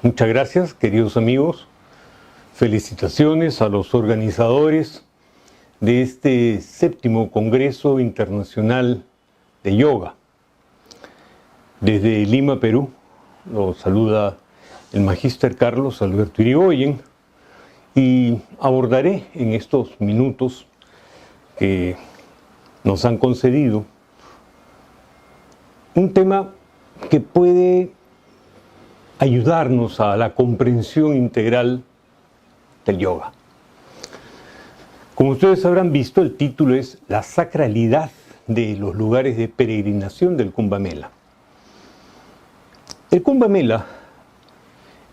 Muchas gracias, queridos amigos. Felicitaciones a los organizadores de este 7º Congreso Internacional de Yoga. Desde Lima, Perú, los saluda el Magíster Carlos Alberto Irigoyen y abordaré en estos minutos que nos han concedido un tema que puede ayudarnos a la comprensión integral del yoga. Como ustedes habrán visto, el título es La sacralidad de los lugares de peregrinación del Kumbh Mela. El Kumbh Mela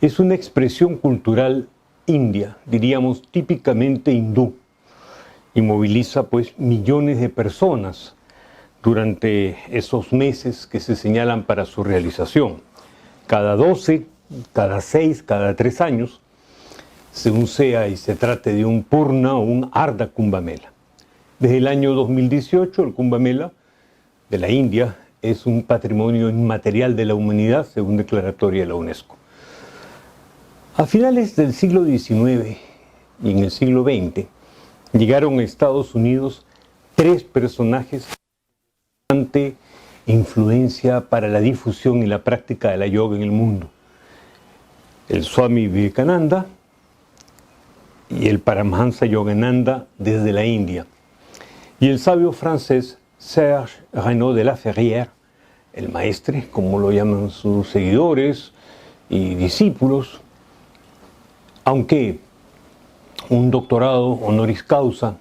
es una expresión cultural india, diríamos típicamente hindú, y moviliza pues millones de personas durante esos meses que se señalan para su realización. Cada 12, cada 6, cada 3 años, según sea y se trate de un Purna o un Ardha Kumbh Mela. Desde el año 2018, el Kumbh Mela de la India es un patrimonio inmaterial de la humanidad, según declaratoria de la UNESCO. A finales del siglo XIX y en el siglo XX, llegaron a Estados Unidos 3 personajes de influencia para la difusión y la práctica de la yoga en el mundo: el Swami Vivekananda y el Paramahansa Yogananda desde la India, y el sabio francés Serge Renaud de la Ferrière, el maestre, como lo llaman sus seguidores y discípulos, aunque un doctorado honoris causa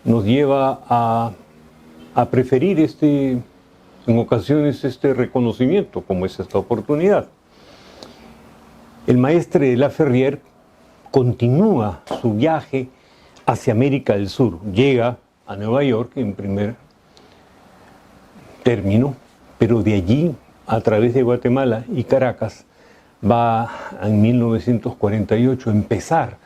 nos lleva a preferir en ocasiones este reconocimiento, como es esta oportunidad. El maestre de la Ferrière continúa su viaje hacia América del Sur. Llega a Nueva York en primer término, pero de allí, a través de Guatemala y Caracas, va en 1948 a empezar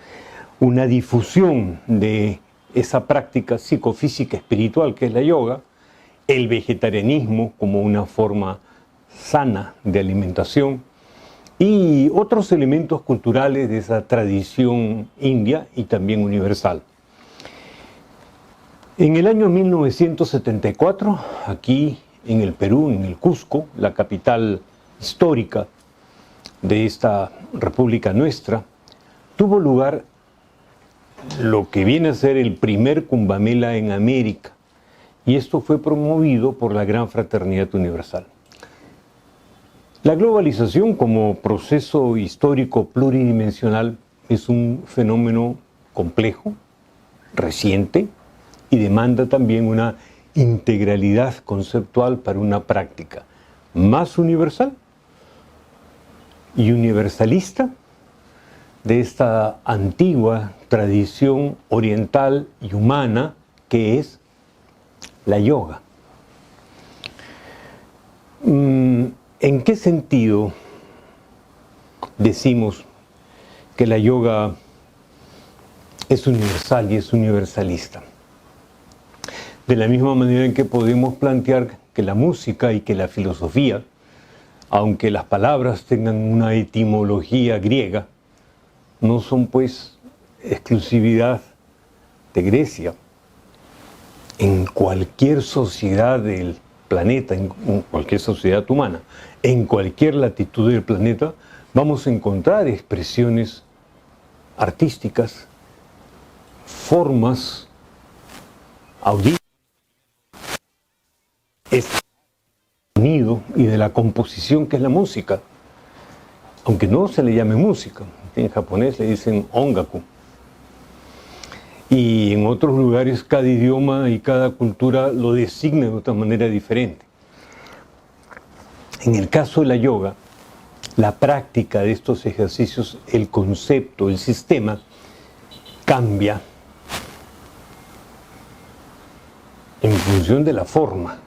una difusión de esa práctica psicofísica espiritual que es la yoga, el vegetarianismo como una forma sana de alimentación y otros elementos culturales de esa tradición india y también universal. En el año 1974, aquí en el Perú, en el Cusco, la capital histórica de esta república nuestra, tuvo lugar lo que viene a ser el primer Kumbh Mela en América, y esto fue promovido por la Gran Fraternidad Universal. La globalización como proceso histórico pluridimensional es un fenómeno complejo, reciente, y demanda también una integralidad conceptual para una práctica más universal y universalista de esta antigua tradición oriental y humana que es la yoga. ¿En qué sentido decimos que la yoga es universal y es universalista? De la misma manera en que podemos plantear que la música y que la filosofía, aunque las palabras tengan una etimología griega, no son pues exclusividad de Grecia. En cualquier sociedad del planeta, en cualquier sociedad humana, en cualquier latitud del planeta, vamos a encontrar expresiones artísticas, formas auditivas, sonido y de la composición que es la música, aunque no se le llame música. En japonés le dicen ongaku. Y en otros lugares cada idioma y cada cultura lo designa de otra manera diferente. En el caso de la yoga, la práctica de estos ejercicios, el concepto, el sistema, cambia en función de la forma,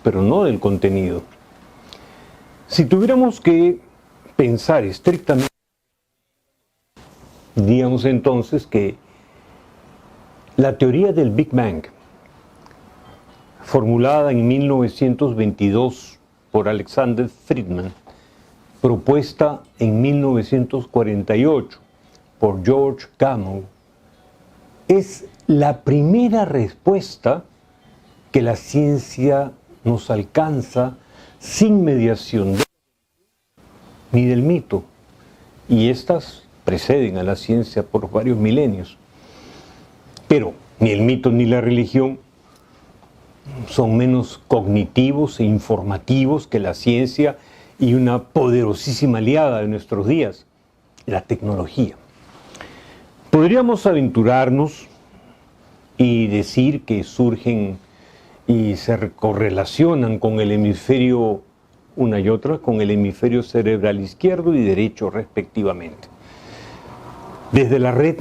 pero no del contenido. Si tuviéramos que pensar estrictamente, diríamos entonces que la teoría del Big Bang, formulada en 1922 por Alexander Friedman, propuesta en 1948 por George Gamow, es la primera respuesta que la ciencia nos alcanza sin mediación ni del mito, y estas preceden a la ciencia por varios milenios. Pero ni el mito ni la religión son menos cognitivos e informativos que la ciencia y una poderosísima aliada de nuestros días, la tecnología. Podríamos aventurarnos y decir que surgen y se correlacionan con el hemisferio, una y otra, con el hemisferio cerebral izquierdo y derecho respectivamente. Desde la red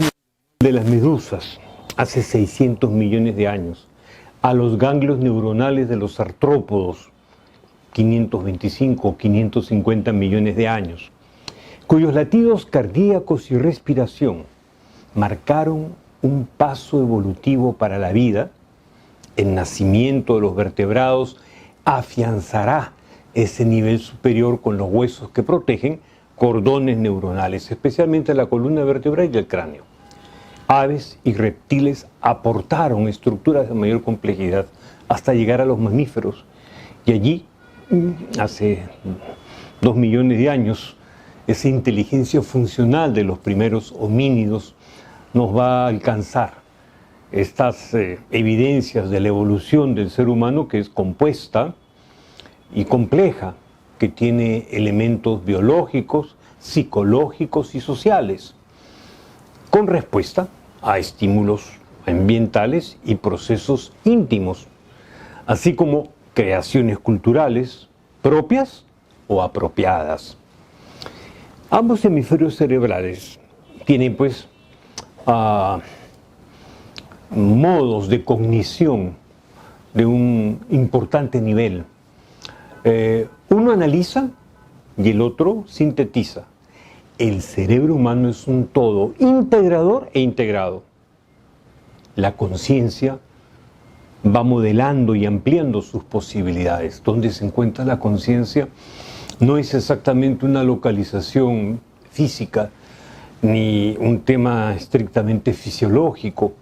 de las medusas, hace 600 millones de años, a los ganglios neuronales de los artrópodos, 525 o 550 millones de años, cuyos latidos cardíacos y respiración marcaron un paso evolutivo para la vida. El nacimiento de los vertebrados afianzará ese nivel superior con los huesos que protegen cordones neuronales, especialmente la columna vertebral y el cráneo. Aves y reptiles aportaron estructuras de mayor complejidad hasta llegar a los mamíferos. Y allí, hace 2 millones de años, esa inteligencia funcional de los primeros homínidos nos va a alcanzar. Estas evidencias de la evolución del ser humano, que es compuesta y compleja, que tiene elementos biológicos, psicológicos y sociales, con respuesta a estímulos ambientales y procesos íntimos, así como creaciones culturales propias o apropiadas. Ambos hemisferios cerebrales tienen pues modos de cognición de un importante nivel. Uno analiza y el otro sintetiza. El cerebro humano es un todo integrador e integrado. La conciencia va modelando y ampliando sus posibilidades. ¿Dónde se encuentra la conciencia? No es exactamente una localización física ni un tema estrictamente fisiológico.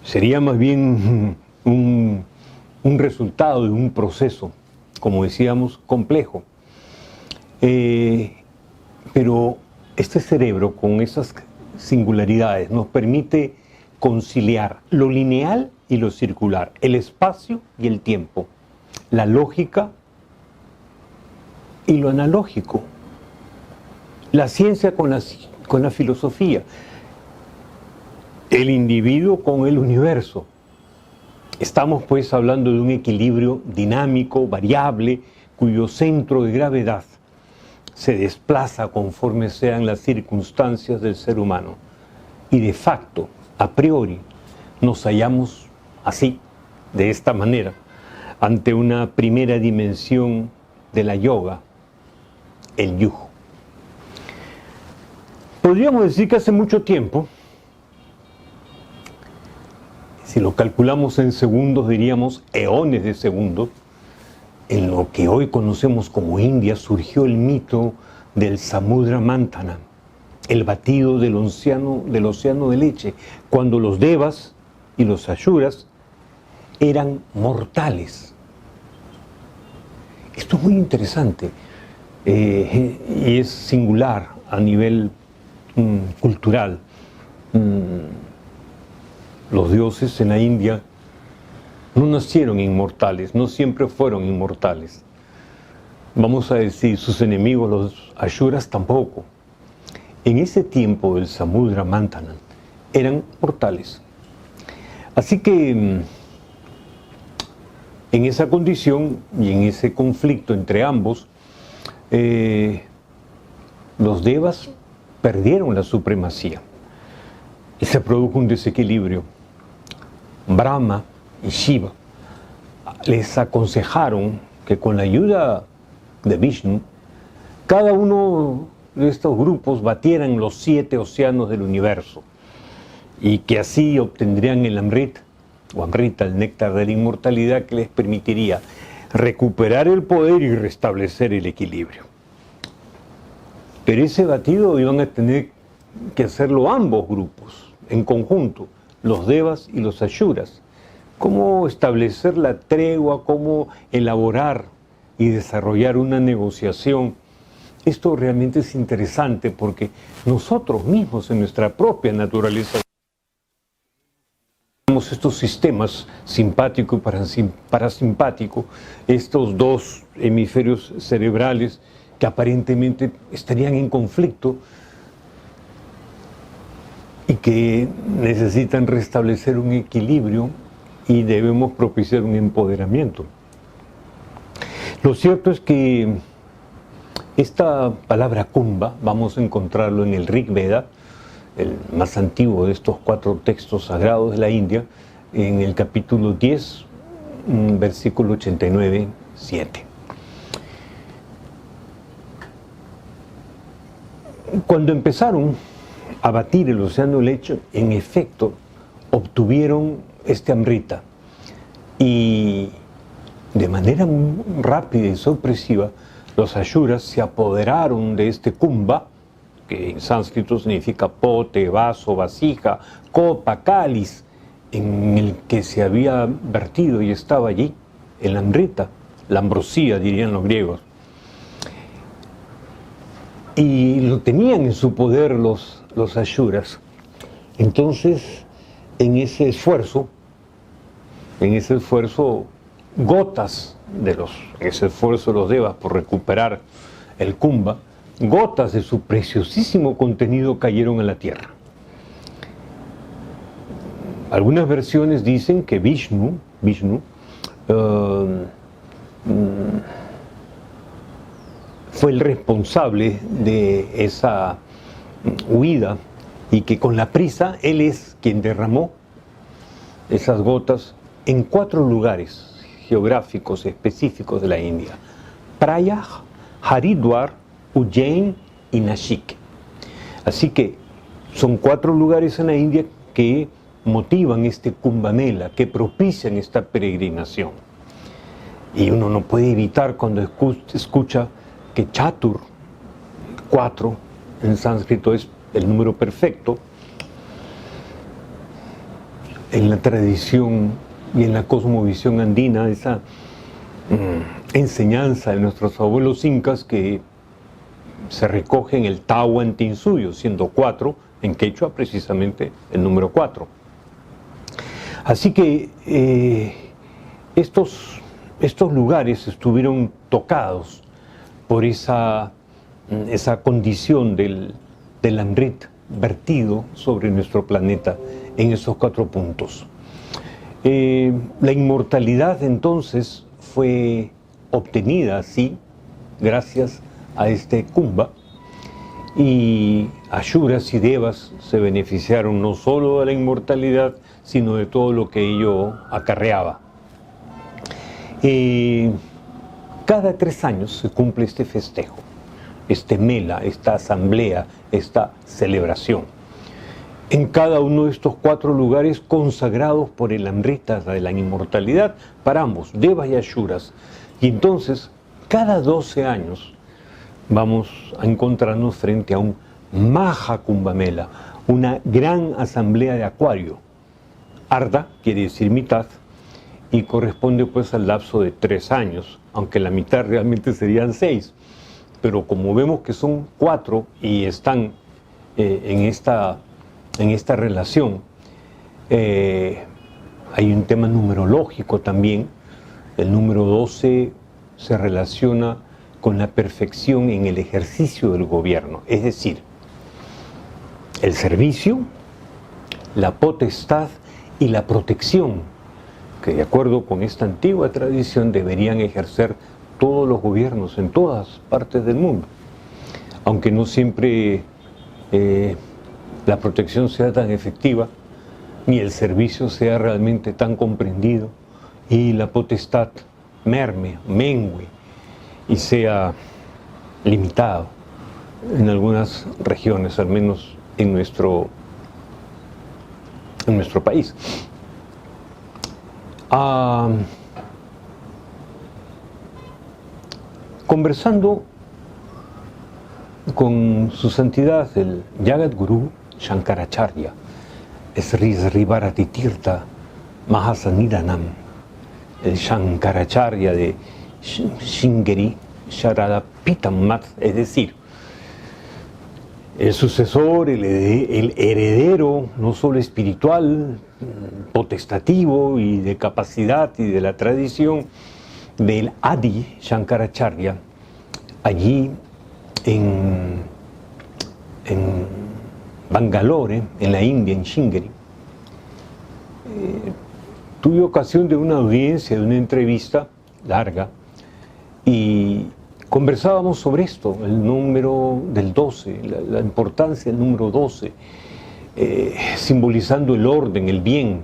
Sería más bien un resultado de un proceso, como decíamos, complejo. Pero este cerebro, con esas singularidades, nos permite conciliar lo lineal y lo circular, el espacio y el tiempo, la lógica y lo analógico, la ciencia con la filosofía, el individuo con el universo. Estamos pues hablando de un equilibrio dinámico, variable, cuyo centro de gravedad se desplaza conforme sean las circunstancias del ser humano. Y de facto, a priori, nos hallamos así, de esta manera, ante una primera dimensión de la yoga, el yugo. Podríamos decir que hace mucho tiempo, si lo calculamos en segundos, diríamos eones de segundos, en lo que hoy conocemos como India surgió el mito del Samudra Mantana, el batido del océano de leche, cuando los devas y los ayuras eran mortales. Esto es muy interesante y es singular a nivel cultural. Los dioses en la India no nacieron inmortales, no siempre fueron inmortales. Vamos a decir, sus enemigos, los ayuras, tampoco. En ese tiempo del Samudra Mantana eran mortales. Así que en esa condición y en ese conflicto entre ambos, los devas perdieron la supremacía y se produjo un desequilibrio. Brahma y Shiva les aconsejaron que con la ayuda de Vishnu, cada uno de estos grupos batieran los 7 océanos del universo y que así obtendrían el Amrit, o Amrita, el néctar de la inmortalidad, que les permitiría recuperar el poder y restablecer el equilibrio. Pero ese batido iban a tener que hacerlo ambos grupos, en conjunto, los devas y los ayuras. Cómo establecer la tregua, cómo elaborar y desarrollar una negociación. Esto realmente es interesante porque nosotros mismos en nuestra propia naturaleza tenemos estos sistemas simpático y parasimpático, estos dos hemisferios cerebrales que aparentemente estarían en conflicto y que necesitan restablecer un equilibrio y debemos propiciar un empoderamiento. Lo cierto es que esta palabra kumbha vamos a encontrarlo en el Rig Veda, el más antiguo de estos 4 textos sagrados de la India, en el capítulo 10, versículo 89, 7. Cuando empezaron a batir el océano lecho, en efecto, obtuvieron este Amrita. Y de manera muy rápida y sorpresiva, los ayuras se apoderaron de este kumbha, que en sánscrito significa pote, vaso, vasija, copa, cáliz, en el que se había vertido y estaba allí el Amrita, la ambrosía, dirían los griegos. Y lo tenían en su poder los ayuras. Entonces, en ese esfuerzo, gotas ese esfuerzo de los devas por recuperar el kumbha, gotas de su preciosísimo contenido cayeron a la tierra. Algunas versiones dicen que Vishnu fue el responsable de esa huida y que con la prisa él es quien derramó esas gotas en 4 lugares geográficos específicos de la India: Prayag, Haridwar, Ujjain y Nashik. Así que son 4 lugares en la India que motivan este Kumbh Mela, que propician esta peregrinación. Y uno no puede evitar cuando escucha que Chatur, 4, en sánscrito es el número perfecto. En la tradición y en la cosmovisión andina, esa enseñanza de nuestros abuelos incas que se recoge en el Tahuantinsuyo, siendo 4, en quechua precisamente el número 4. Así que estos lugares estuvieron tocados por esa condición del Amrit vertido sobre nuestro planeta en esos 4 puntos. La inmortalidad entonces fue obtenida así, gracias a este kumbha, y ayuras y devas se beneficiaron no solo de la inmortalidad, sino de todo lo que ello acarreaba. Cada 3 años se cumple este festejo, este mela, esta asamblea, esta celebración. En cada uno de estos 4 lugares consagrados por el Amrita de la inmortalidad para ambos, devas y ayuras. Y entonces, cada 12 años, vamos a encontrarnos frente a un Maha Kumbh Mela, una gran asamblea de Acuario. Arda quiere decir mitad y corresponde pues al lapso de 3 años, aunque la mitad realmente serían 6. Pero como vemos que son 4 y están en esta relación, hay un tema numerológico también. El número 12 se relaciona con la perfección en el ejercicio del gobierno, es decir, el servicio, la potestad y la protección, que de acuerdo con esta antigua tradición deberían ejercer todos los gobiernos en todas partes del mundo, aunque no siempre la protección sea tan efectiva, ni el servicio sea realmente tan comprendido, y la potestad mengue y sea limitado en algunas regiones, al menos en nuestro país. Conversando con su santidad el Jagadguru Shankaracharya, Sri Srivaratitirtha Mahasanidanam, el Shankaracharya de Shringeri Sharadapitam Math, es decir, el sucesor, el heredero, no solo espiritual, potestativo y de capacidad y de la tradición del Adi Shankaracharya, allí en Bangalore, en la India, en Shringeri. Tuve ocasión de una audiencia, de una entrevista larga, y conversábamos sobre esto, el número del 12, la importancia del número 12, simbolizando el orden, el bien,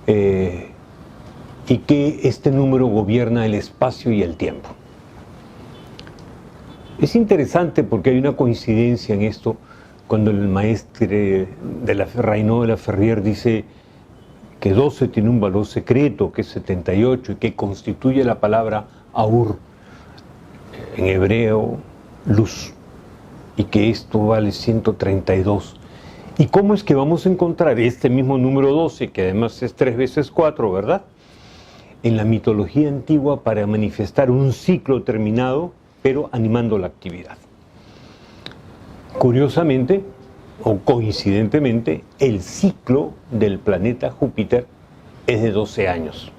y que este número gobierna el espacio y el tiempo. Es interesante porque hay una coincidencia en esto, cuando el maestre Raynaud de la Ferrière dice que 12 tiene un valor secreto, que es 78, y que constituye la palabra Aur, en hebreo, luz, y que esto vale 132. ¿Y cómo es que vamos a encontrar este mismo número 12, que además es 3 veces 4, ¿verdad?, en la mitología antigua para manifestar un ciclo terminado, pero animando la actividad? Curiosamente, o coincidentemente, el ciclo del planeta Júpiter es de 12 años.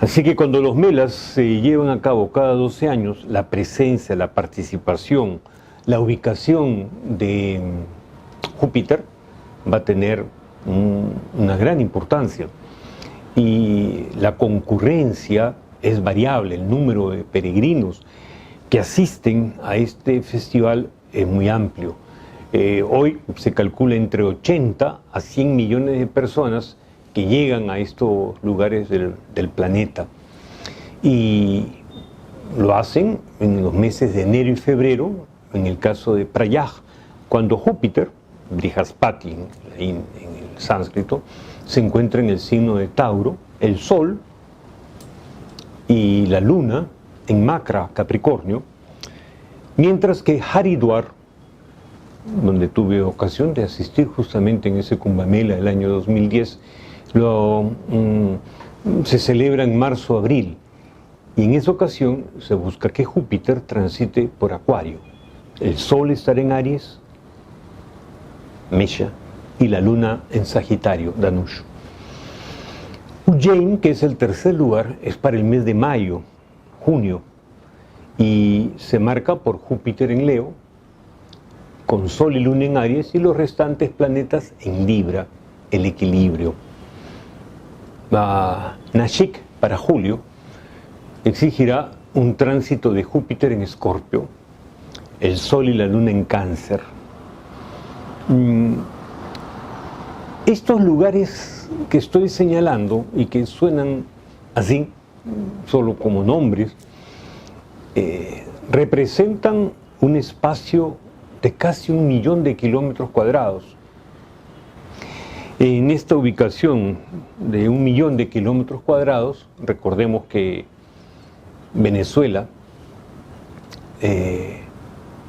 Así que cuando los melas se llevan a cabo cada 12 años, la presencia, la participación, la ubicación de Júpiter va a tener una gran importancia. Y la concurrencia es variable, el número de peregrinos que asisten a este festival es muy amplio. Hoy se calcula entre 80 a 100 millones de personas que llegan a estos lugares del planeta. Y lo hacen en los meses de enero y febrero, en el caso de Prayag, cuando Júpiter, Brihaspati en el sánscrito, se encuentra en el signo de Tauro, el Sol y la Luna en Makra, Capricornio, mientras que Haridwar, donde tuve ocasión de asistir justamente en ese Kumbh Mela del año 2010, se celebra en marzo-abril, y en esa ocasión se busca que Júpiter transite por Acuario. El Sol estará en Aries, Mesha, y la Luna en Sagitario, Danush. Ujjain, que es el tercer lugar, es para el mes de mayo, junio, y se marca por Júpiter en Leo, con Sol y Luna en Aries, y los restantes planetas en Libra, el equilibrio. Nashik, para julio, exigirá un tránsito de Júpiter en Escorpio, el Sol y la Luna en Cáncer. Estos lugares que estoy señalando y que suenan así, solo como nombres, representan un espacio de casi 1 millón de kilómetros cuadrados. En esta ubicación de 1 millón de kilómetros cuadrados, recordemos que Venezuela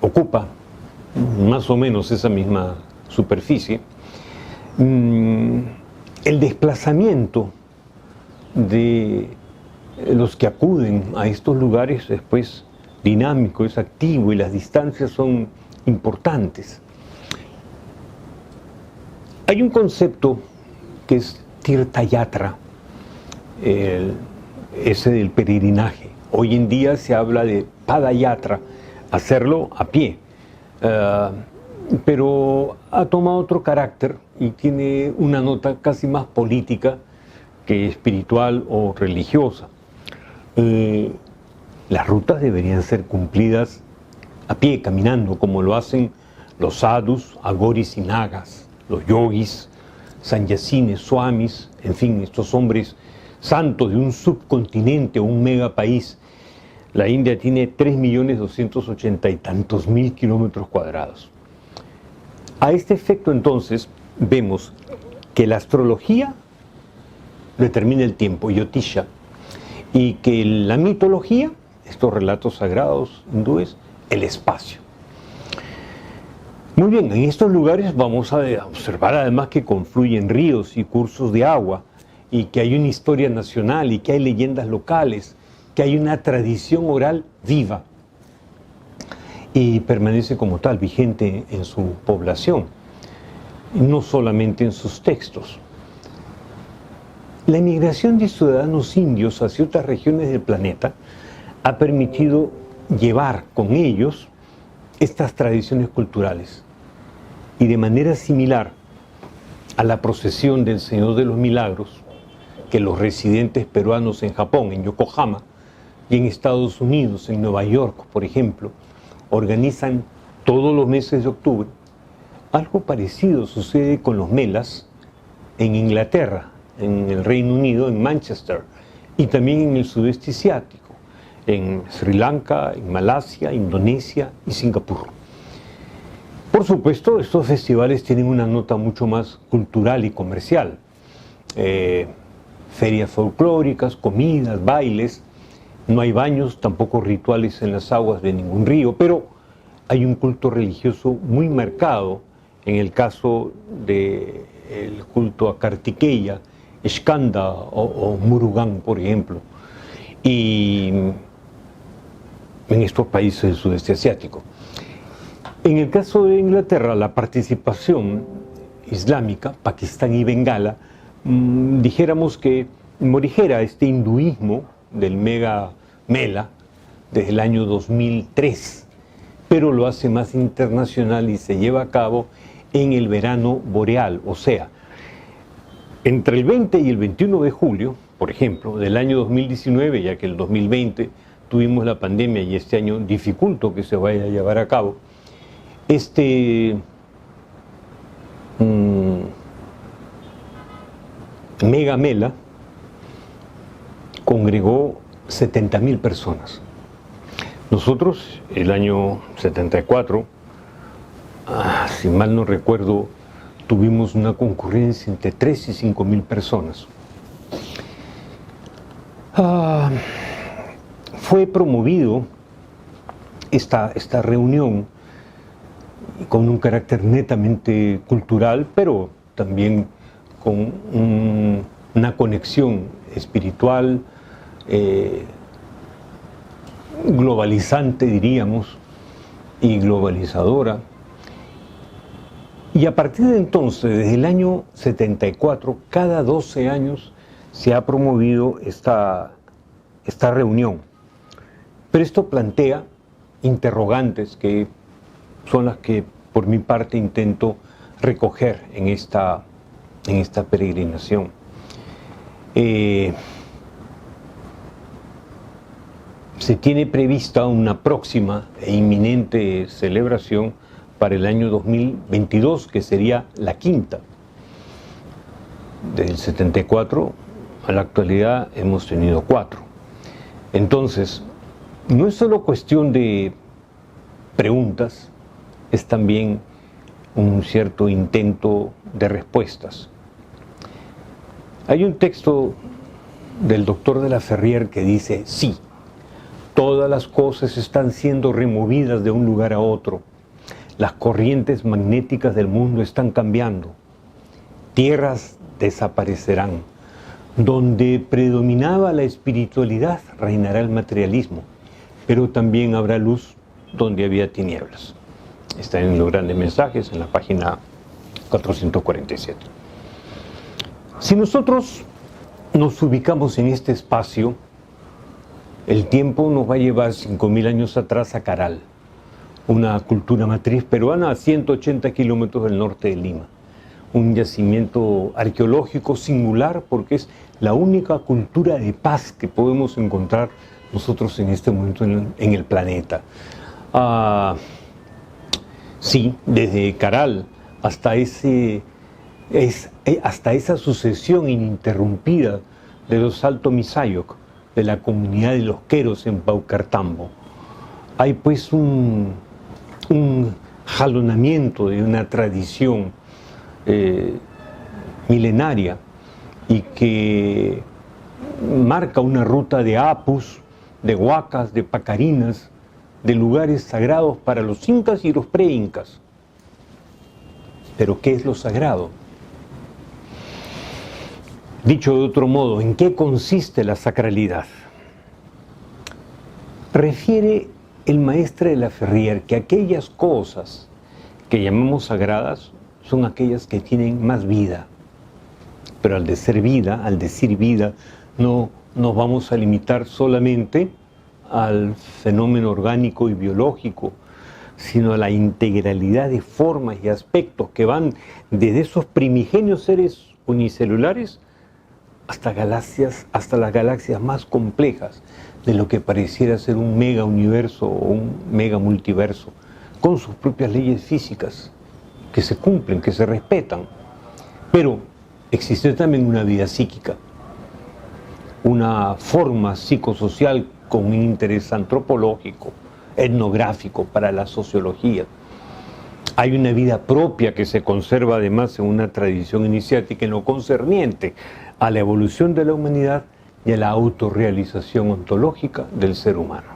ocupa más o menos esa misma superficie. El desplazamiento de los que acuden a estos lugares es pues dinámico, es activo, y las distancias son importantes. Hay un concepto que es Tirthayatra, ese del peregrinaje. Hoy en día se habla de Padayatra, hacerlo a pie, pero ha tomado otro carácter y tiene una nota casi más política que espiritual o religiosa. Las rutas deberían ser cumplidas a pie, caminando, como lo hacen los sadhus, agoris y nagas, los yogis, sannyasines, swamis, en fin, estos hombres santos de un subcontinente o un megapaís. La India tiene 3.280.000 y tantos kilómetros cuadrados. A este efecto, entonces, vemos que la astrología determina el tiempo, Yotisha, y que la mitología, estos relatos sagrados hindúes, el espacio. Muy bien, en estos lugares vamos a observar además que confluyen ríos y cursos de agua, y que hay una historia nacional y que hay leyendas locales, que hay una tradición oral viva y permanece como tal vigente en su población, no solamente en sus textos. La emigración de ciudadanos indios hacia otras regiones del planeta ha permitido llevar con ellos estas tradiciones culturales, y de manera similar a la procesión del Señor de los Milagros que los residentes peruanos en Japón, en Yokohama, y en Estados Unidos, en Nueva York, por ejemplo, organizan todos los meses de octubre, algo parecido sucede con los melas en Inglaterra, en el Reino Unido, en Manchester, y también en el sudeste asiático, en Sri Lanka, en Malasia, Indonesia y Singapur. Por supuesto, estos festivales tienen una nota mucho más cultural y comercial. Ferias folclóricas, comidas, bailes. No hay baños, tampoco rituales en las aguas de ningún río, pero hay un culto religioso muy marcado. En el caso del culto a Kartikeya, Skanda o Murugan, por ejemplo. Y en estos países del sudeste asiático. En el caso de Inglaterra, la participación islámica, Pakistán y Bengala, dijéramos que morigera este hinduismo del mega mela desde el año 2003, pero lo hace más internacional y se lleva a cabo en el verano boreal, o sea, entre el 20 y el 21 de julio, por ejemplo, del año 2019, ya que el 2020 tuvimos la pandemia y este año dificultó que se vaya a llevar a cabo, este mega mela congregó 70.000 personas. Nosotros, el año 74, si mal no recuerdo, tuvimos una concurrencia entre 3 y 5.000 personas. Fue promovido esta reunión con un carácter netamente cultural, pero también con una conexión espiritual, globalizante, diríamos, y globalizadora. Y a partir de entonces, desde el año 74, cada 12 años se ha promovido esta reunión. Pero esto plantea interrogantes que son las que por mi parte intento recoger en esta peregrinación. Se tiene prevista una próxima e inminente celebración para el año 2022, que sería la quinta. Desde el 74 a la actualidad hemos tenido 4. Entonces, no es solo cuestión de preguntas, es también un cierto intento de respuestas. Hay un texto del doctor de la Ferrier que dice: sí, todas las cosas están siendo removidas de un lugar a otro. Las corrientes magnéticas del mundo están cambiando. Tierras desaparecerán. Donde predominaba la espiritualidad, reinará el materialismo, pero también habrá luz donde había tinieblas. Está en los grandes mensajes, en la página 447. Si nosotros nos ubicamos en este espacio, el tiempo nos va a llevar 5.000 años atrás a Caral, una cultura matriz peruana a 180 kilómetros del norte de Lima. Un yacimiento arqueológico singular porque es la única cultura de paz que podemos encontrar nosotros en este momento en el planeta. Sí, desde Caral hasta esa sucesión ininterrumpida de los Alto Misayoc, de la comunidad de los Queros en Paucartambo. Hay pues un jalonamiento de una tradición milenaria y que marca una ruta de apus, de huacas, de pacarinas, de lugares sagrados para los incas y los pre-incas. Pero ¿qué es lo sagrado? Dicho de otro modo, ¿en qué consiste la sacralidad? Refiere el maestre de la Ferrier que aquellas cosas que llamamos sagradas son aquellas que tienen más vida. Pero al decir vida, no nos vamos a limitar solamente al fenómeno orgánico y biológico, sino a la integralidad de formas y aspectos que van desde esos primigenios seres unicelulares hasta las galaxias más complejas de lo que pareciera ser un mega universo o un mega multiverso, con sus propias leyes físicas que se cumplen, que se respetan. Pero existe también una vida psíquica, una forma psicosocial con un interés antropológico, etnográfico para la sociología. Hay una vida propia que se conserva además en una tradición iniciática en lo concerniente a la evolución de la humanidad y a la autorrealización ontológica del ser humano.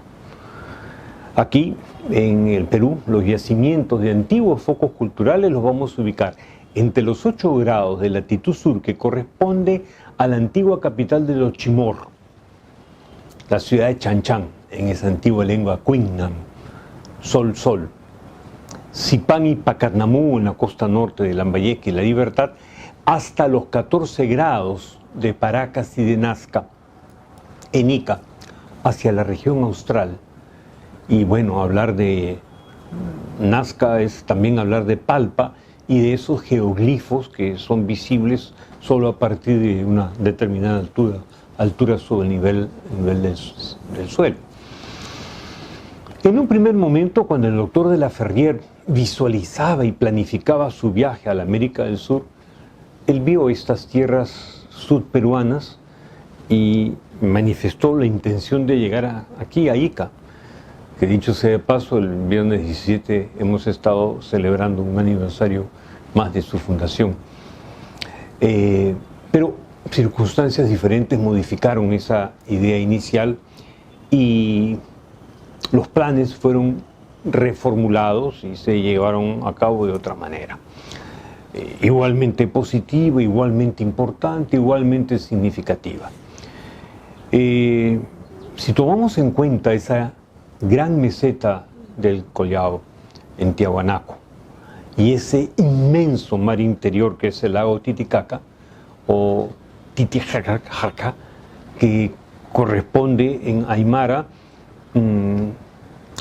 Aquí, en el Perú, los yacimientos de antiguos focos culturales los vamos a ubicar entre los 8 grados de latitud sur, que corresponde a la antigua capital de los Chimor, la ciudad de Chanchan, en esa antigua lengua Cuinnan, Sol, Zipán y Pacatnamú, en la costa norte de Lambayeque y La Libertad, hasta los 14 grados de Paracas y de Nazca, en Ica, hacia la región austral. Y bueno, hablar de Nazca es también hablar de Palpa y de esos geoglifos que son visibles solo a partir de una determinada altura sobre el nivel del suelo. En un primer momento, cuando el doctor de la Ferrier visualizaba y planificaba su viaje a la América del Sur, él vio estas tierras sudperuanas y manifestó la intención de llegar aquí a Ica, que dicho sea de paso, el viernes 17 hemos estado celebrando un aniversario más de su fundación. Pero circunstancias diferentes modificaron esa idea inicial y los planes fueron reformulados y se llevaron a cabo de otra manera. Igualmente positiva, igualmente importante, igualmente significativa. Si tomamos en cuenta esa gran meseta del Collao en Tiahuanaco y ese inmenso mar interior que es el lago Titicaca o Titicaca, que corresponde en aymara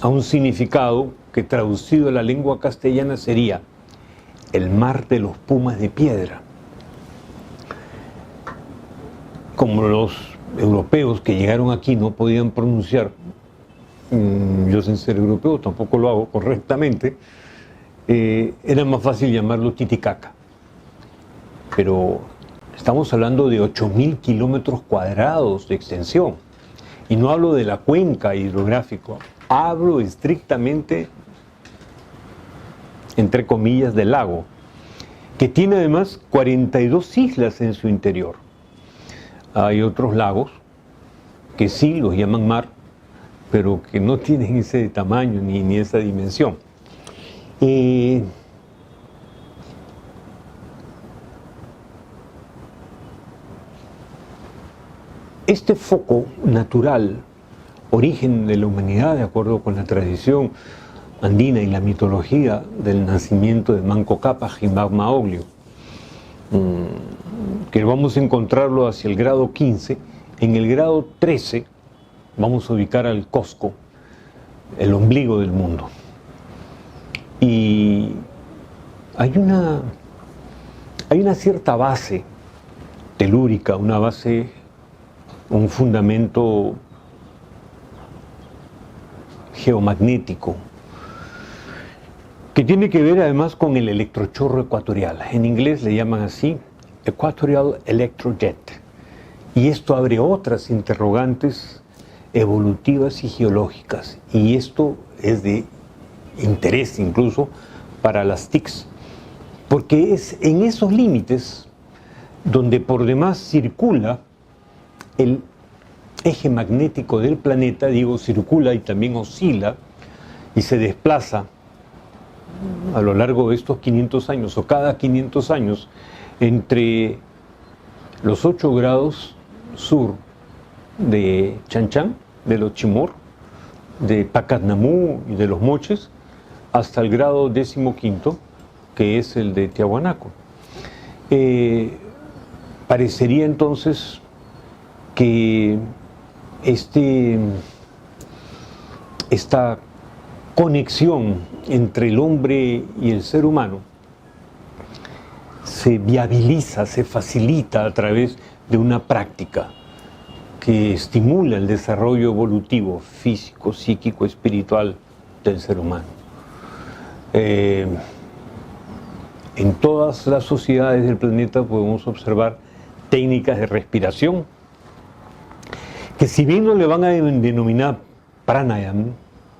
a un significado que traducido a la lengua castellana sería el mar de los pumas de piedra. Como los europeos que llegaron aquí no podían pronunciar, yo sin ser europeo tampoco lo hago correctamente, era más fácil llamarlo Titicaca. Pero estamos hablando de 8.000 kilómetros cuadrados de extensión. Y no hablo de la cuenca hidrográfica, hablo estrictamente, entre comillas, del lago, que tiene además 42 islas en su interior. Hay otros lagos que sí los llaman mar, pero que no tienen ese tamaño ni esa dimensión. Este foco natural, origen de la humanidad, de acuerdo con la tradición andina y la mitología del nacimiento de Manco Cápac y Magma Oglio, que vamos a encontrarlo hacia el grado 15, en el grado 13 vamos a ubicar al Cosco, el ombligo del mundo. Y hay una cierta base telúrica, un fundamento geomagnético, que tiene que ver además con el electrochorro ecuatorial. En inglés le llaman así Equatorial Electrojet. Y esto abre otras interrogantes evolutivas y geológicas. Y esto es de interés incluso para las TICs, porque es en esos límites donde por demás circula el eje magnético del planeta, digo circula y también oscila y se desplaza a lo largo de estos 500 años, o cada 500 años, entre los 8 grados sur de Chan Chan, de los Chimor, de Pacatnamú y de los Moches, hasta el grado 15º, que es el de Tiahuanaco. Parecería entonces que esta conexión entre el hombre y el ser humano se viabiliza, se facilita a través de una práctica que estimula el desarrollo evolutivo, físico, psíquico, espiritual del ser humano. En todas las sociedades del planeta podemos observar técnicas de respiración, que si bien no le van a denominar pranayama,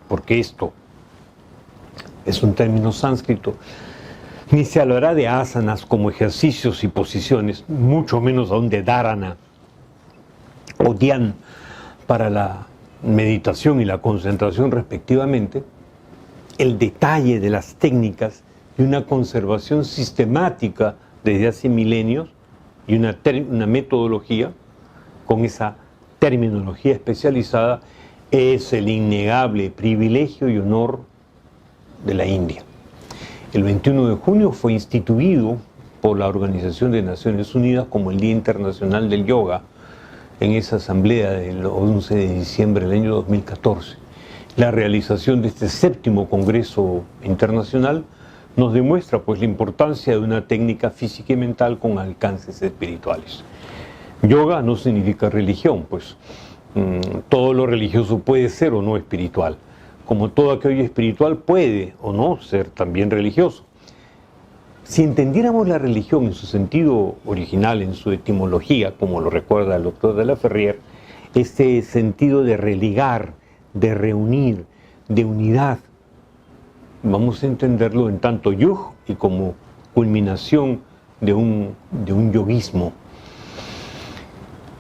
porque esto es un término sánscrito, ni se hablará de asanas como ejercicios y posiciones, mucho menos aún de dharana o dhyan para la meditación y la concentración respectivamente. El detalle de las técnicas y una conservación sistemática desde hace milenios y una metodología con esa terminología especializada es el innegable privilegio y honor de la India. El 21 de junio fue instituido por la Organización de Naciones Unidas como el Día Internacional del Yoga en esa asamblea del 11 de diciembre del año 2014. La realización de este 7º Congreso Internacional nos demuestra pues la importancia de una técnica física y mental con alcances espirituales. Yoga no significa religión, pues todo lo religioso puede ser o no espiritual, como todo aquello espiritual puede o no ser también religioso. Si entendiéramos la religión en su sentido original, en su etimología, como lo recuerda el doctor de la Ferrier, este sentido de religar, de reunir, de unidad, vamos a entenderlo en tanto yug y como culminación de un yoguismo.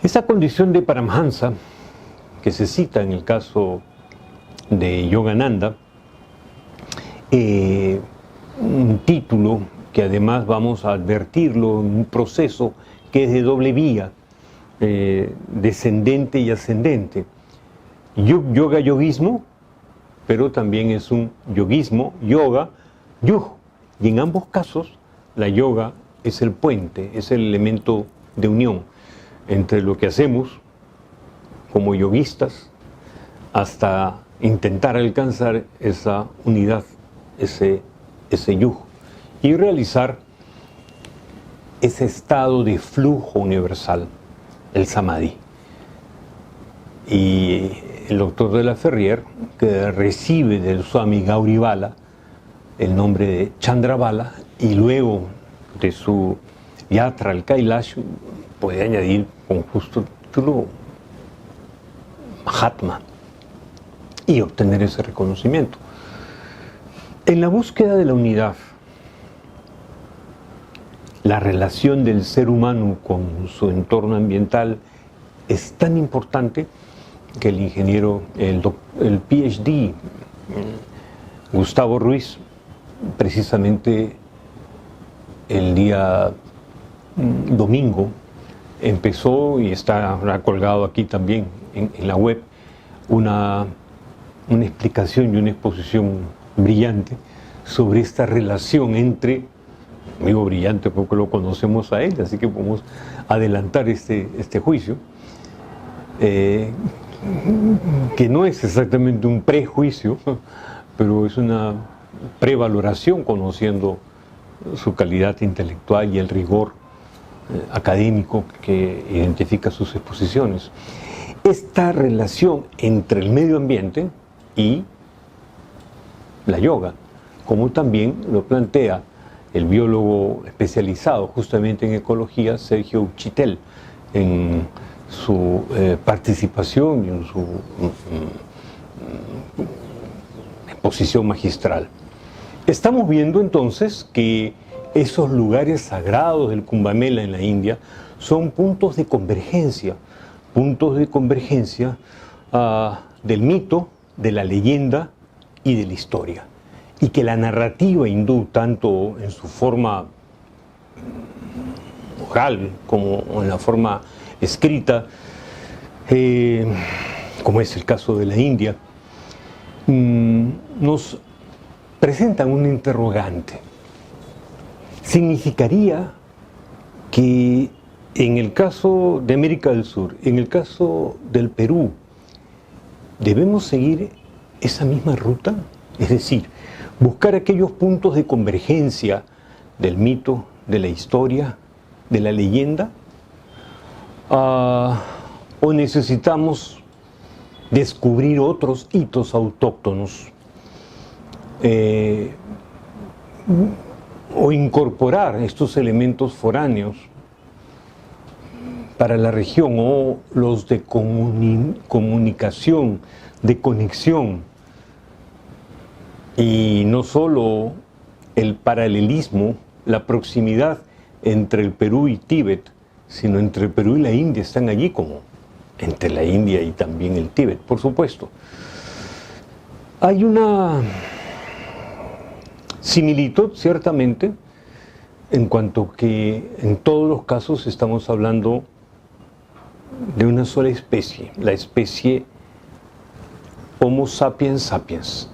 Esa condición de Paramhansa, que se cita en el caso de Yogananda, un título que además vamos a advertirlo en un proceso que es de doble vía, descendente y ascendente. Yoga, yoguismo, pero también es un yoguismo, yoga, yug. Y en ambos casos, la yoga es el puente, es el elemento de unión entre lo que hacemos como yoguistas hasta intentar alcanzar esa unidad, ese yug, y realizar ese estado de flujo universal, el samadhi. Y el doctor de la Ferrier, que recibe del Swami Gauribala el nombre de Chandravala, y luego de su yatra al Kailash, puede añadir con justo título Mahatma y obtener ese reconocimiento. En la búsqueda de la unidad, la relación del ser humano con su entorno ambiental es tan importante que el ingeniero, el PhD, Gustavo Ruiz, precisamente el día domingo, empezó, y está colgado aquí también en la web, una explicación y una exposición brillante sobre esta relación entre, digo brillante porque lo conocemos a él, así que podemos adelantar este juicio, que no es exactamente un prejuicio, pero es una prevaloración conociendo su calidad intelectual y el rigor académico que identifica sus exposiciones. Esta relación entre el medio ambiente y la yoga, como también lo plantea el biólogo especializado justamente en ecología, Sergio Uchitel, en su participación y en su exposición magistral. Estamos viendo entonces que esos lugares sagrados del Kumbh Mela en la India son puntos de convergencia del mito, de la leyenda y de la historia. y que la narrativa hindú, tanto en su forma oral como en la forma escrita, como es el caso de la India, nos presentan un interrogante. Significaría que en el caso de América del Sur, en el caso del Perú, ¿debemos seguir esa misma ruta? Es decir, buscar aquellos puntos de convergencia del mito, de la historia, de la leyenda, o necesitamos descubrir otros hitos autóctonos, o incorporar estos elementos foráneos para la región, o los de comunicación, de conexión, y no solo el paralelismo, la proximidad entre el Perú y Tíbet, sino entre el Perú y la India, están allí como entre la India y también el Tíbet, por supuesto. Hay una similitud, ciertamente, en cuanto que en todos los casos estamos hablando de una sola especie, la especie Homo sapiens sapiens,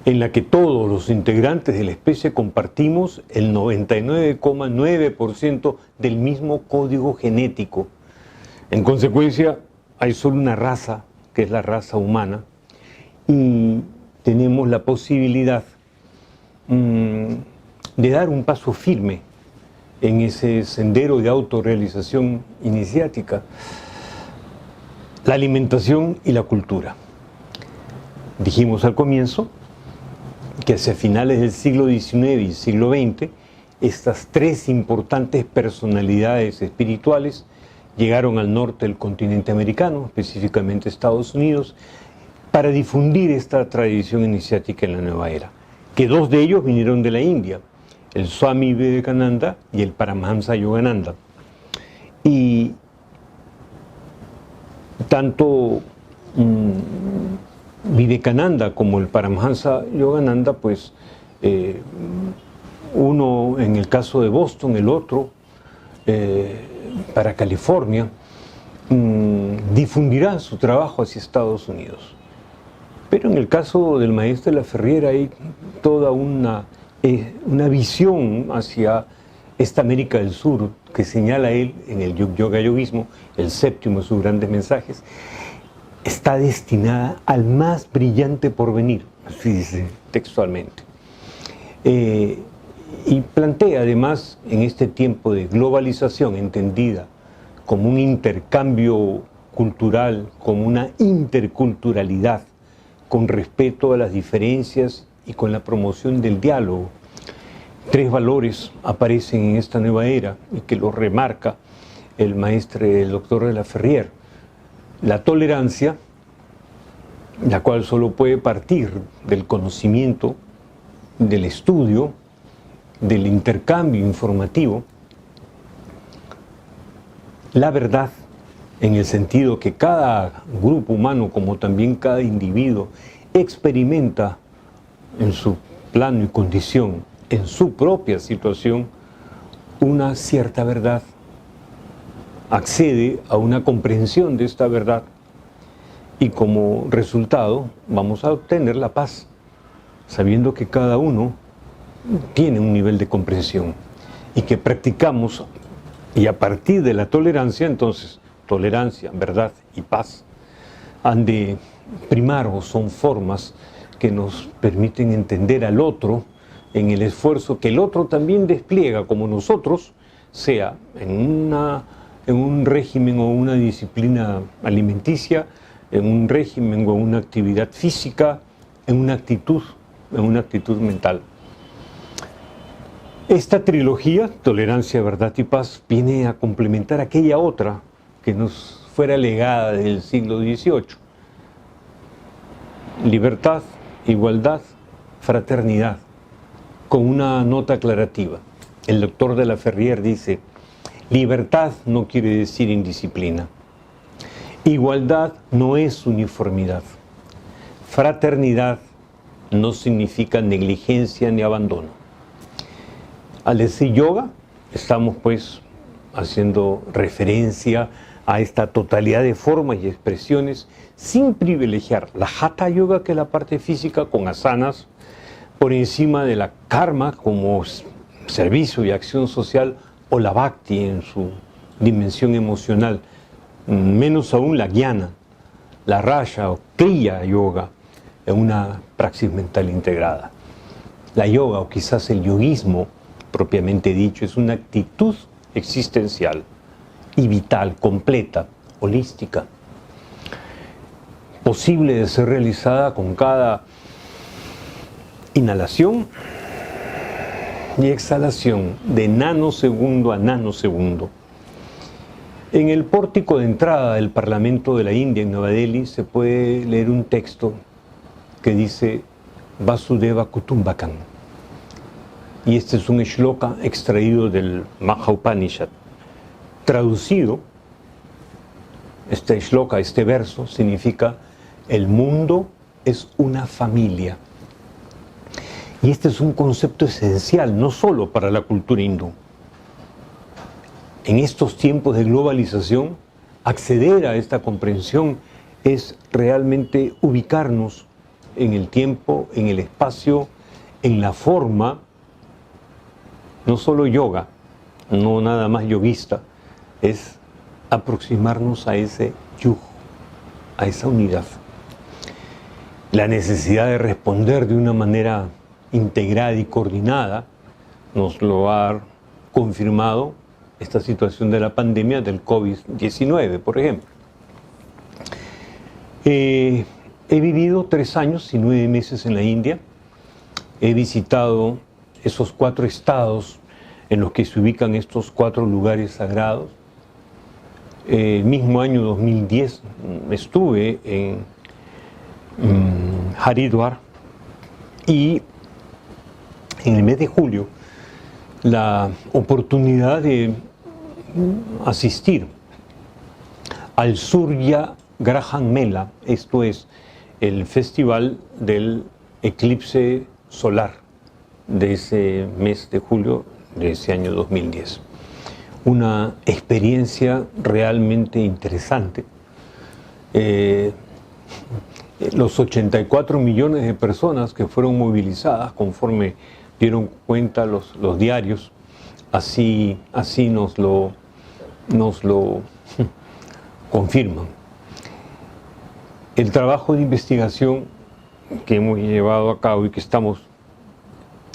en la que todos los integrantes de la especie compartimos el 99,9% del mismo código genético. En consecuencia, hay solo una raza, que es la raza humana, y tenemos la posibilidad de dar un paso firme en ese sendero de autorrealización iniciática, la alimentación y la cultura. Dijimos al comienzo que hacia finales del siglo XIX y siglo XX, estas tres importantes personalidades espirituales llegaron al norte del continente americano, específicamente Estados Unidos, para difundir esta tradición iniciática en la nueva era, que dos de ellos vinieron de la India, el Swami Vivekananda y el Paramahansa Yogananda. Y tanto Vivekananda como el Paramahansa Yogananda, pues uno en el caso de Boston, el otro para California, difundirá su trabajo hacia Estados Unidos. Pero en el caso del maestro de la Ferriera hay toda una visión hacia esta América del Sur que señala él en el Yoga Yoguismo, el séptimo de sus grandes mensajes, está destinada al más brillante porvenir, así dice textualmente. Y plantea además en este tiempo de globalización entendida como un intercambio cultural, como una interculturalidad, con respeto a las diferencias y con la promoción del diálogo. Tres valores aparecen en esta nueva era y que lo remarca el doctor de la Ferrier. La tolerancia, la cual solo puede partir del conocimiento, del estudio, del intercambio informativo. La verdad, en el sentido que cada grupo humano, como también cada individuo, experimenta en su plano y condición, en su propia situación, una cierta verdad, accede a una comprensión de esta verdad y como resultado vamos a obtener la paz, sabiendo que cada uno tiene un nivel de comprensión y que practicamos, y a partir de la tolerancia, entonces, tolerancia, verdad y paz han de primar, o son formas que nos permiten entender al otro en el esfuerzo que el otro también despliega como nosotros, sea en un régimen o una disciplina alimenticia, en un régimen o una actividad física, en una actitud mental. Esta trilogía, tolerancia, verdad y paz, viene a complementar aquella otra que nos fuera legada del siglo XVIII. Libertad, igualdad, fraternidad, con una nota aclarativa. El doctor de la Ferrier dice: libertad no quiere decir indisciplina. Igualdad no es uniformidad. Fraternidad no significa negligencia ni abandono. Al decir yoga, estamos pues haciendo referencia a esta totalidad de formas y expresiones sin privilegiar la Hatha Yoga, que es la parte física, con asanas, por encima de la karma como servicio y acción social, o la bhakti en su dimensión emocional, menos aún la jnana, la raya o kriya yoga, en una praxis mental integrada. La yoga, o quizás el yoguismo propiamente dicho, es una actitud existencial y vital, completa, holística, posible de ser realizada con cada inhalación y exhalación de nanosegundo a nanosegundo. En el pórtico de entrada del Parlamento de la India en Nueva Delhi se puede leer un texto que dice Vasudeva Kutumbakam, y este es un shloka extraído del Maha Upanishad. Traducido, este shloka, este verso, significa: el mundo es una familia. Y este es un concepto esencial, no solo para la cultura hindú. En estos tiempos de globalización, acceder a esta comprensión es realmente ubicarnos en el tiempo, en el espacio, en la forma, no solo yoga, no nada más yoguista, es aproximarnos a ese yugo, a esa unidad. La necesidad de responder de una manera integrada y coordinada nos lo ha confirmado esta situación de la pandemia del COVID-19, por ejemplo. He vivido 3 años y 9 meses en la India. He visitado esos 4 estados en los que se ubican estos 4 lugares sagrados. El mismo año 2010 estuve en Haridwar, y en el mes de julio la oportunidad de asistir al Surya Grahan Mela, esto es el festival del eclipse solar de ese mes de julio de ese año 2010. Una experiencia realmente interesante. Los 84 millones de personas que fueron movilizadas, conforme dieron cuenta los diarios, así nos lo confirman. El trabajo de investigación que hemos llevado a cabo y que estamos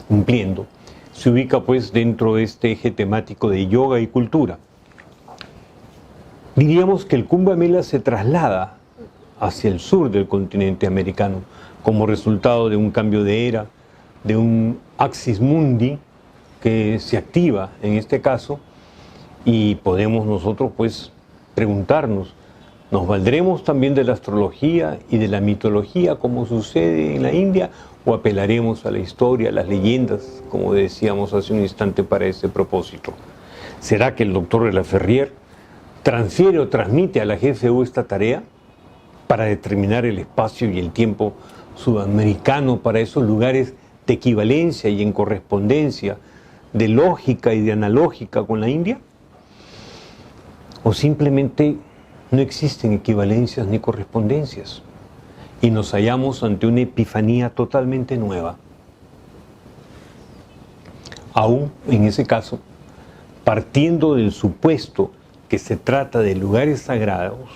cumpliendo se ubica pues dentro de este eje temático de yoga y cultura. Diríamos que el Kumbh Mela se traslada hacia el sur del continente americano como resultado de un cambio de era, de un axis mundi que se activa en este caso, y podemos nosotros pues preguntarnos, ¿nos valdremos también de la astrología y de la mitología como sucede en la India, o apelaremos a la historia, a las leyendas, como decíamos hace un instante, para ese propósito? ¿Será que el doctor de la Ferrier transfiere o transmite a la GFU esta tarea para determinar el espacio y el tiempo sudamericano para esos lugares de equivalencia y en correspondencia, de lógica y de analógica con la India? ¿O simplemente no existen equivalencias ni correspondencias y nos hallamos ante una epifanía totalmente nueva? Aún en ese caso, partiendo del supuesto que se trata de lugares sagrados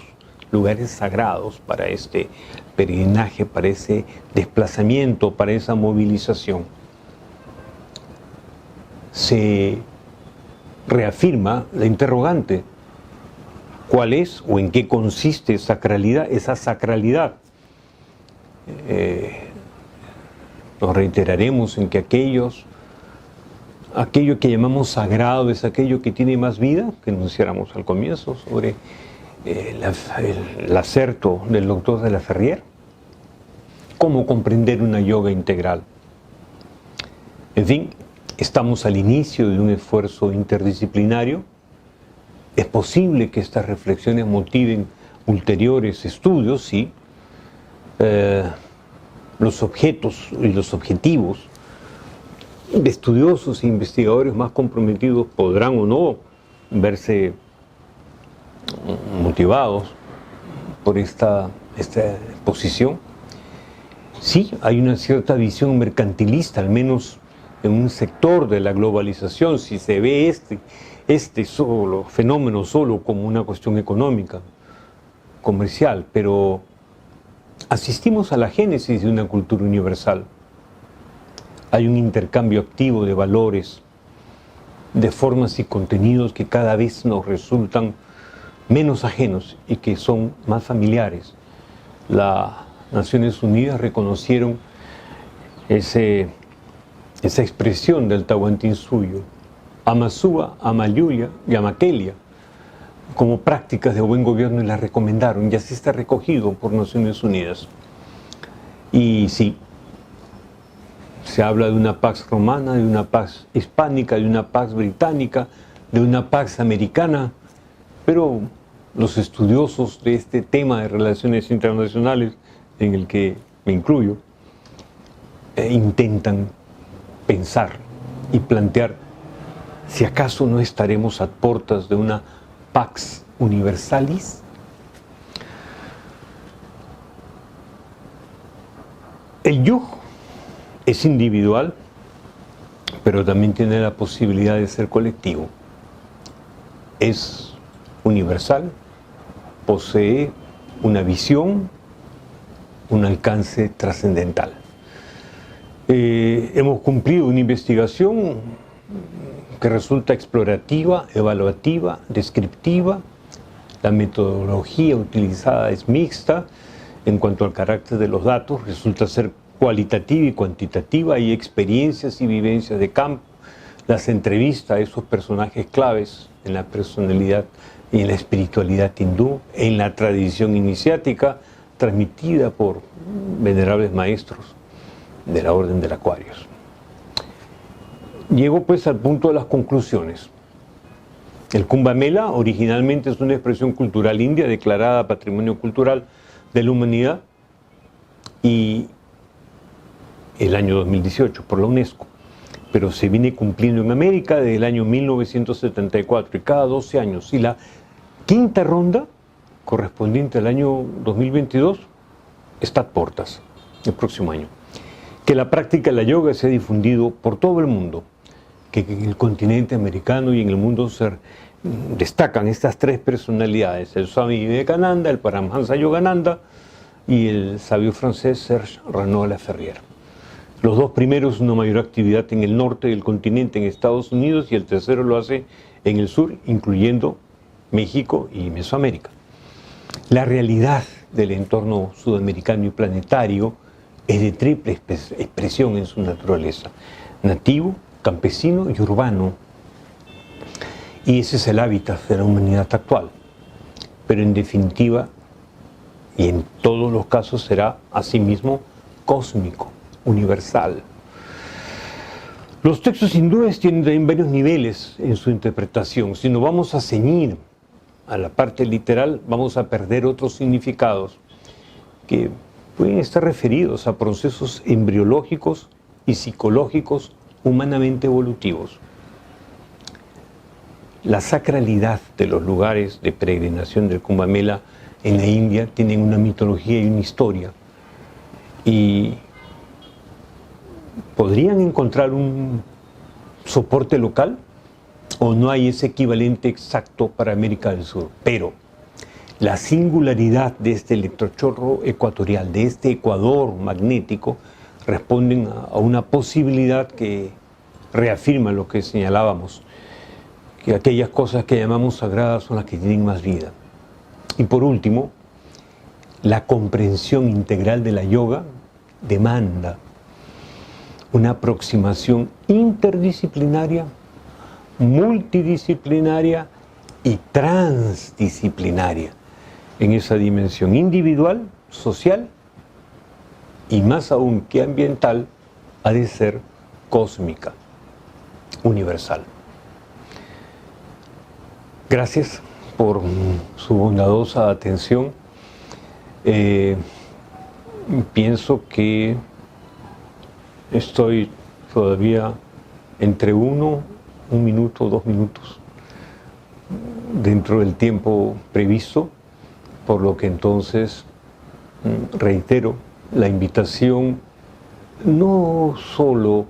para este peregrinaje, para ese desplazamiento, para esa movilización, se reafirma la interrogante: ¿cuál es o en qué consiste esa sacralidad? Nos reiteraremos en que aquello que llamamos sagrado es aquello que tiene más vida, que enunciáramos al comienzo sobre el acerto del doctor de la Ferrier. ¿Cómo comprender una yoga integral? En fin, estamos al inicio de un esfuerzo interdisciplinario. Es posible que estas reflexiones motiven ulteriores estudios, sí. los objetos y los objetivos de estudiosos e investigadores más comprometidos podrán o no verse motivados por esta posición. Sí, hay una cierta visión mercantilista, al menos en un sector de la globalización, si se ve este fenómeno solo como una cuestión económica, comercial, pero asistimos a la génesis de una cultura universal. Hay un intercambio activo de valores, de formas y contenidos que cada vez nos resultan menos ajenos y que son más familiares. Las Naciones Unidas reconocieron esa expresión del Tahuantinsuyo, Amasúa, Amayuya y Amaquelia, como prácticas de buen gobierno, y las recomendaron. Ya se está recogido por Naciones Unidas. Y sí, se habla de una pax romana, de una pax hispánica, de una pax británica, de una pax americana, pero los estudiosos de este tema de relaciones internacionales, en el que me incluyo, intentan pensar y plantear si acaso no estaremos a puertas de una pax universalis. El yo es individual, pero también tiene la posibilidad de ser colectivo. Es universal, posee una visión, un alcance trascendental. Hemos cumplido una investigación que resulta explorativa, evaluativa, descriptiva. La metodología utilizada es mixta en cuanto al carácter de los datos, resulta ser cualitativa y cuantitativa. Hay experiencias y vivencias de campo, las entrevistas a esos personajes claves en la personalidad y en la espiritualidad hindú, en la tradición iniciática transmitida por venerables maestros de la Orden del Aquarius. Llego pues al punto de las conclusiones. El Kumbh Mela originalmente es una expresión cultural india declarada Patrimonio Cultural de la Humanidad y el año 2018 por la UNESCO, pero se viene cumpliendo en América desde el año 1974 y cada 12 años. Y la quinta ronda, correspondiente al año 2022, está a puertas, el próximo año. Que la práctica de la yoga se ha difundido por todo el mundo, que en el continente americano y en el mundo se destacan estas tres personalidades: el Swami Vivekananda, el Paramahansa Yogananda y el sabio francés Serge Renaud Laferrière. Los dos primeros una mayor actividad en el norte del continente, en Estados Unidos, y el tercero lo hace en el sur, incluyendo México y Mesoamérica. La realidad del entorno sudamericano y planetario es de triple expresión en su naturaleza: nativo, campesino y urbano. Y ese es el hábitat de la humanidad actual. Pero en definitiva, y en todos los casos, será asimismo cósmico, universal. Los textos hindúes tienen también varios niveles en su interpretación. Si nos vamos a ceñir a la parte literal, vamos a perder otros significados que pueden estar referidos a procesos embriológicos y psicológicos humanamente evolutivos. La sacralidad de los lugares de peregrinación del Kumbh Mela en la India tienen una mitología y una historia, y podrían encontrar un soporte local, o no hay ese equivalente exacto para América del Sur. Pero la singularidad de este electrochorro ecuatorial, de este ecuador magnético, responden a una posibilidad que reafirma lo que señalábamos, que aquellas cosas que llamamos sagradas son las que tienen más vida. Y por último, la comprensión integral de la yoga demanda una aproximación interdisciplinaria, multidisciplinaria y transdisciplinaria en esa dimensión individual, social y más aún que ambiental, ha de ser cósmica, universal. Gracias por su bondadosa atención. pienso que estoy todavía entre un minuto, 2 minutos dentro del tiempo previsto, por lo que entonces reitero la invitación no solo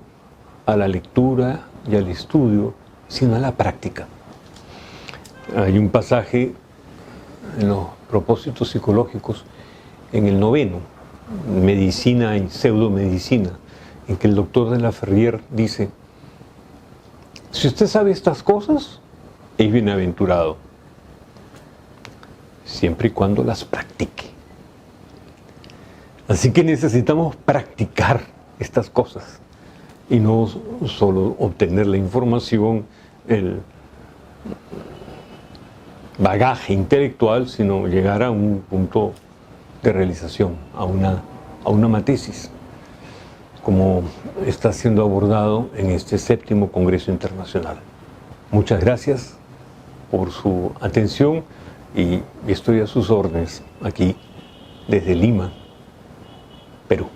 a la lectura y al estudio, sino a la práctica. Hay un pasaje en los propósitos psicológicos, en el 9º, Medicina y Pseudomedicina, en que el doctor de la Ferrier dice: si usted sabe estas cosas, es bienaventurado, siempre y cuando las practique. Así que necesitamos practicar estas cosas y no solo obtener la información, el bagaje intelectual, sino llegar a un punto de realización, a una matesis, como está siendo abordado en este 7º Congreso Internacional. Muchas gracias por su atención y estoy a sus órdenes aquí desde Lima, Perú.